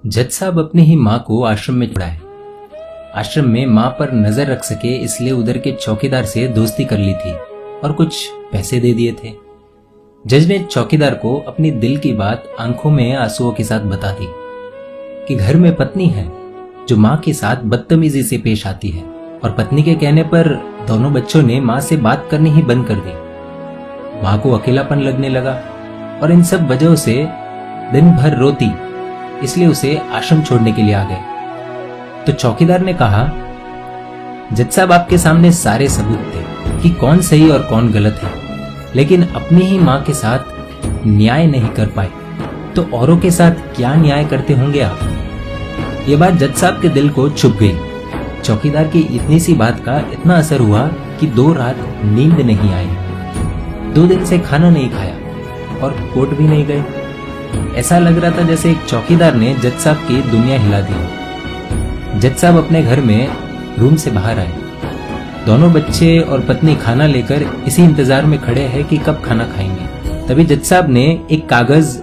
जज साहब अपनी ही माँ को आश्रम में छोड़ा है। आश्रम में माँ पर नजर रख सके इसलिए उधर के चौकीदार से दोस्ती कर ली थी और कुछ पैसे दे दिए थे। जज ने चौकीदार को अपनी दिल की बात आंखों में आंसुओं के साथ बता दी कि घर में पत्नी है जो माँ के साथ बदतमीजी से पेश आती है और पत्नी के कहने पर दोनों बच्चों ने माँ से बात करनी ही बंद कर दी। माँ को अकेलापन लगने लगा और इन सब वजहों से दिन भर रोती, इसलिए उसे आश्रम छोड़ने के लिए आ गए। तो चौकीदार ने कहा, जज साहब आपके सामने सारे सबूत थे कि कौन सही और कौन गलत है, लेकिन अपनी ही माँ के साथ न्याय नहीं कर पाए तो औरों के साथ क्या न्याय करते होंगे आप। ये बात जज साहब के दिल को छुप गई। चौकीदार की इतनी सी बात का इतना असर हुआ कि 2 रात नींद नहीं आई, 2 दिन से खाना नहीं खाया और कोर्ट भी नहीं गए। ऐसा लग रहा था जैसे एक चौकीदार ने जज साहब की दुनिया हिला दी। जज साहब अपने घर में रूम से बाहर आए। दोनों बच्चे और पत्नी खाना लेकर इसी इंतजार में खड़े हैं कि कब खाना खाएंगे। तभी जज साहब ने एक कागज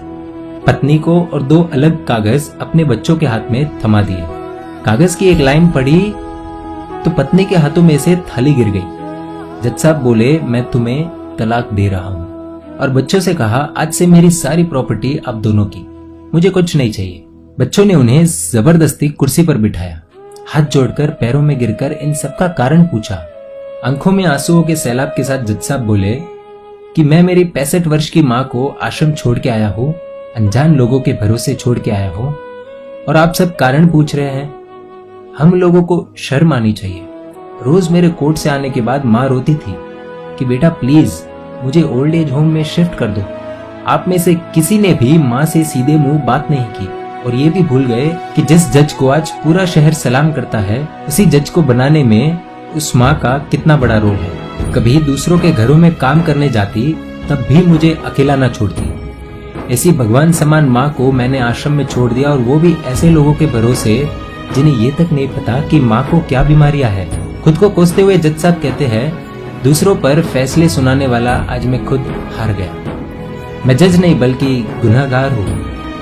पत्नी को और 2 अलग कागज अपने बच्चों के हाथ में थमा दिए। कागज की एक लाइन पढ़ी तो पत्नी के हाथों में से थाली गिर गई। जज साहब बोले, मैं तुम्हें तलाक दे रहा हूं, और बच्चों से कहा, आज से मेरी सारी प्रॉपर्टी आप दोनों की, मुझे कुछ नहीं चाहिए। बच्चों ने उन्हें जबरदस्ती कुर्सी पर बिठाया, हाथ जोड़कर पैरों में गिरकर इन सबका कारण पूछा। आंखों में आंसुओं के सैलाब के साथ जज साहब बोले कि मैं मेरी 65 वर्ष की माँ को आश्रम छोड़ के आया हूँ, अनजान लोगों के भरोसे छोड़ के आया हूँ, और आप सब कारण पूछ रहे हैं। हम लोगों को शर्म आनी चाहिए। रोज मेरे कोर्ट से आने के बाद माँ रोती थी कि बेटा प्लीज मुझे ओल्ड एज होम में शिफ्ट कर दो। आप में से किसी ने भी माँ से सीधे मुंह बात नहीं की और ये भी भूल गए कि जिस जज को आज पूरा शहर सलाम करता है, उसी जज को बनाने में उस माँ का कितना बड़ा रोल है। कभी दूसरों के घरों में काम करने जाती तब भी मुझे अकेला न छोड़ती। ऐसी भगवान समान माँ को मैंने आश्रम में छोड़ दिया, और वो भी ऐसे लोगों के भरोसे जिन्हें ये तक नहीं पता कि माँ को क्या बीमारियां है। खुद को कोसते हुए जज साहब कहते हैं, दूसरों पर फैसले सुनाने वाला आज मैं खुद हार गया। मैं जज नहीं बल्कि गुनहगार हूँ,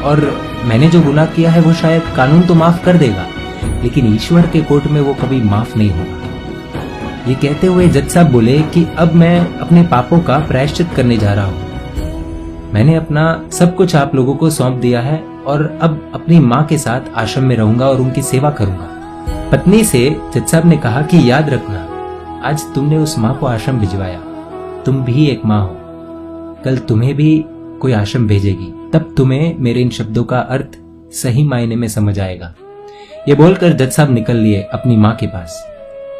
और मैंने जो गुनाह किया है वो शायद कानून तो माफ कर देगा, लेकिन ईश्वर के कोर्ट में वो कभी माफ नहीं होगा। ये कहते हुए जज साहब बोले कि अब मैं अपने पापों का प्रायश्चित करने जा रहा हूँ। मैंने अपना सब कुछ आप लोगों को सौंप दिया है और अब अपनी माँ के साथ आश्रम में रहूंगा और उनकी सेवा करूंगा। पत्नी से जज साहब ने कहा कि याद रखना, आज तुमने उस माँ को आश्रम भिजवाया, तुम भी एक माँ हो, कल तुम्हें भी कोई आश्रम भेजेगी, तब तुम्हें मेरे इन शब्दों का अर्थ सही मायने में समझ आएगा। ये बोलकर जज साहब निकल लिए अपनी माँ के पास।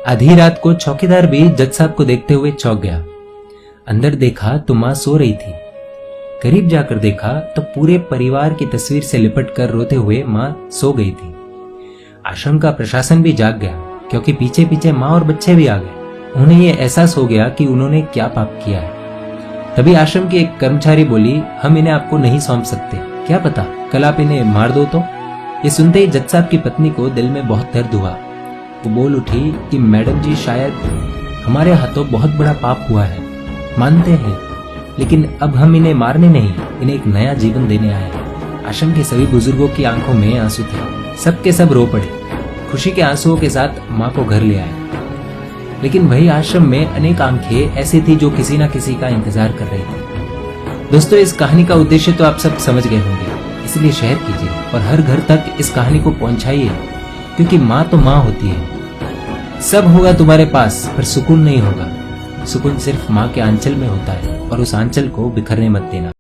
आधी रात को चौकीदार भी जज साहब को देखते हुए चौंक गया। अंदर देखा तो माँ सो रही थी। करीब जाकर देखा तो पूरे परिवार की तस्वीर से लिपट कर रोते हुए माँ सो गई थी। आश्रम का प्रशासन भी जाग गया, क्योंकि पीछे पीछे माँ और बच्चे भी आ गए। उन्हें ये एहसास हो गया कि उन्होंने क्या पाप किया है। तभी आश्रम की एक कर्मचारी बोली, हम इन्हें आपको नहीं सौंप सकते, क्या पता कल आप इन्हें मार दो तो। ये सुनते ही जज साहब की पत्नी को दिल में बहुत दर्द हुआ। वो बोल उठी कि मैडम जी, शायद हमारे हाथों बहुत बड़ा पाप हुआ है, मानते हैं, लेकिन अब हम इन्हें मारने नहीं, इन्हें एक नया जीवन देने आए हैं। आश्रम के सभी बुजुर्गों की आंखों में आंसू थे। सब के सब रो पड़े। खुशी के आंसुओं के साथ माँ को घर ले आए। लेकिन वही आश्रम में अनेक आंखें ऐसी थी जो किसी ना किसी का इंतजार कर रही थी। दोस्तों, इस कहानी का उद्देश्य तो आप सब समझ गए होंगे, इसलिए शेयर कीजिए और हर घर तक इस कहानी को पहुंचाइए, क्योंकि माँ तो माँ होती है। सब होगा तुम्हारे पास पर सुकून नहीं होगा। सुकून सिर्फ माँ के आंचल में होता है, और उस आंचल को बिखरने मत देना।